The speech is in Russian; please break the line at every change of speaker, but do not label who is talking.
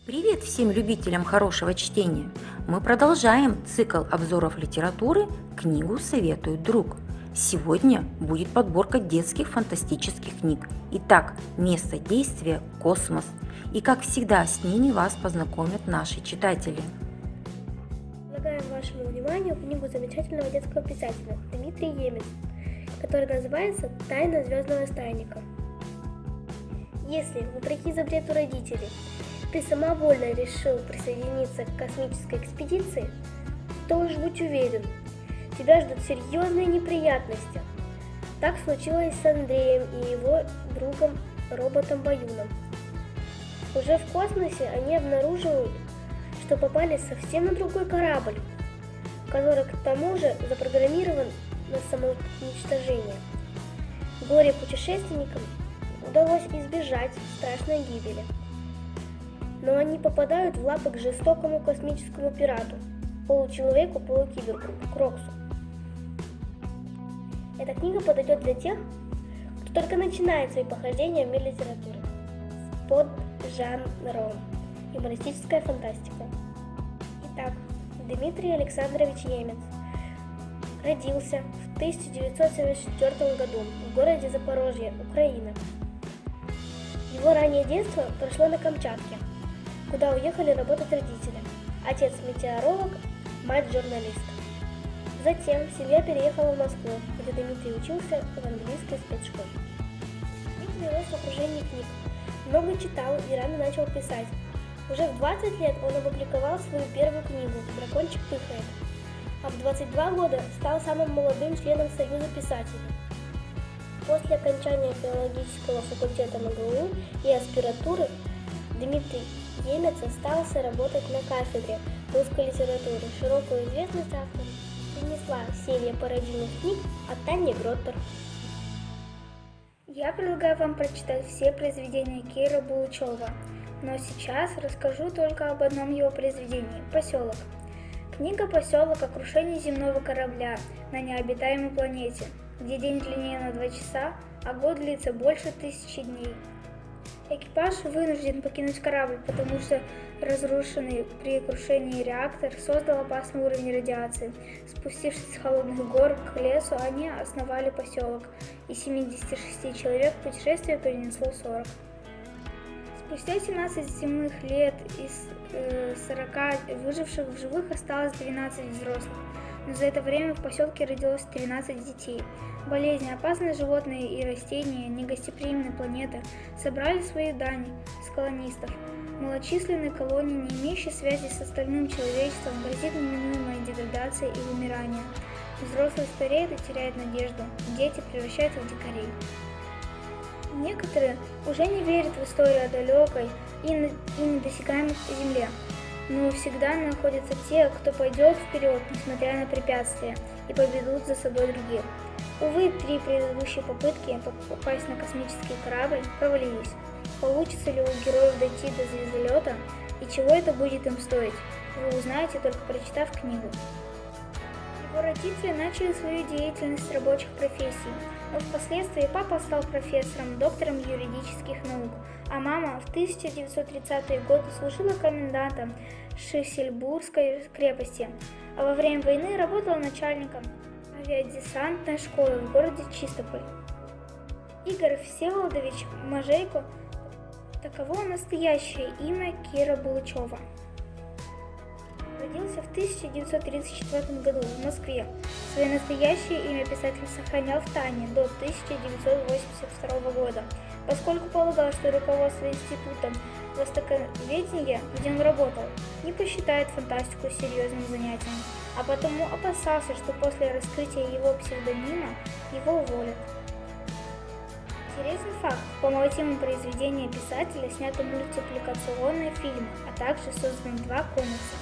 Привет всем любителям хорошего чтения! Мы продолжаем цикл обзоров литературы «Книгу советует друг». Сегодня будет подборка детских фантастических книг. Итак, место действия – космос. И как всегда, с ними вас познакомят наши читатели.
Предлагаем вашему вниманию книгу замечательного детского писателя Дмитрия Емец, которая называется «Тайна звездного странника». Если, вопреки запрету родителей, ты самовольно решил присоединиться к космической экспедиции, то уж будь уверен, тебя ждут серьезные неприятности. Так случилось с Андреем и его другом роботом Баюном. Уже в космосе они обнаруживают, что попали совсем на другой корабль, который к тому же запрограммирован на самоуничтожение. Горе-путешественникам удалось избежать страшной гибели. Но они попадают в лапы к жестокому космическому пирату, получеловеку, полукиборгу, Кроксу. Эта книга подойдет для тех, кто только начинает свои похождения в мир литературы с поджанром юмористическая фантастика. Итак, Дмитрий Александрович Емец родился в 1974 году в городе Запорожье, Украина. Его раннее детство прошло на Камчатке, куда уехали работать родители. Отец метеоролог, мать журналист. Затем семья переехала в Москву, где Дмитрий учился в английской спецшколе. Дмитрий рос в окружении книг, много читал и рано начал писать. Уже в 20 лет он опубликовал свою первую книгу «Дракончик пыхает», а в 22 года стал самым молодым членом Союза писателей. После окончания филологического факультета МГУ и аспирантуры Дмитрий Емец остался работать на кафедре русской литературы. Широкую известность автору принесла серия пародийных книг от Тани Гроттер.
Я предлагаю вам прочитать все произведения Киры Булычева, но сейчас расскажу только об одном его произведении – «Поселок». Книга «Поселок» о крушении земного корабля на необитаемой планете, где день длиннее на 2 часа, а год длится больше 1000 дней. Экипаж вынужден покинуть корабль, потому что разрушенный при крушении реактор создал опасный уровень радиации. Спустившись с холодных гор к лесу, они основали поселок, и 76 человек путешествие перенесло 40. Спустя 17 земных лет из 40 выживших в живых осталось 12 взрослых, но за это время в поселке родилось 13 детей. Болезни, опасные животные и растения, негостеприимные планеты собрали свои дани с колонистов. Малочисленной колонии, не имеющей связи с остальным человечеством, грозит неминуемая деградация и вымирание. Взрослые стареют и теряют надежду, дети превращаются в дикарей. Некоторые уже не верят в историю о далекой и недосягаемой Земле, но всегда находятся те, кто пойдет вперед, несмотря на препятствия, и поведут за собой других. Увы, 3 предыдущие попытки попасть на космический корабль провалились. Получится ли у героев дойти до звездолета и чего это будет им стоить, вы узнаете, только прочитав книгу. Его родители начали свою деятельность с рабочих профессий, но впоследствии папа стал профессором, доктором юридических наук, а мама в 1930-е годы служила комендантом Шлиссельбургской крепости, а во время войны работала начальником авиадесантной школы в городе Чистополь. Игорь Всеволодович Можейко – таково настоящее имя Киры Булычева. Родился в 1934 году в Москве. Свое настоящее имя писатель сохранял в тайне до 1982 года, поскольку полагал, что руководство Институтом востоковедения, где он работал, не посчитает фантастику серьезным занятием, а потому опасался, что после раскрытия его псевдонима его уволят. Интересный факт: по мотивам произведения писателя сняты мультипликационные фильмы, а также созданы 2 комикса.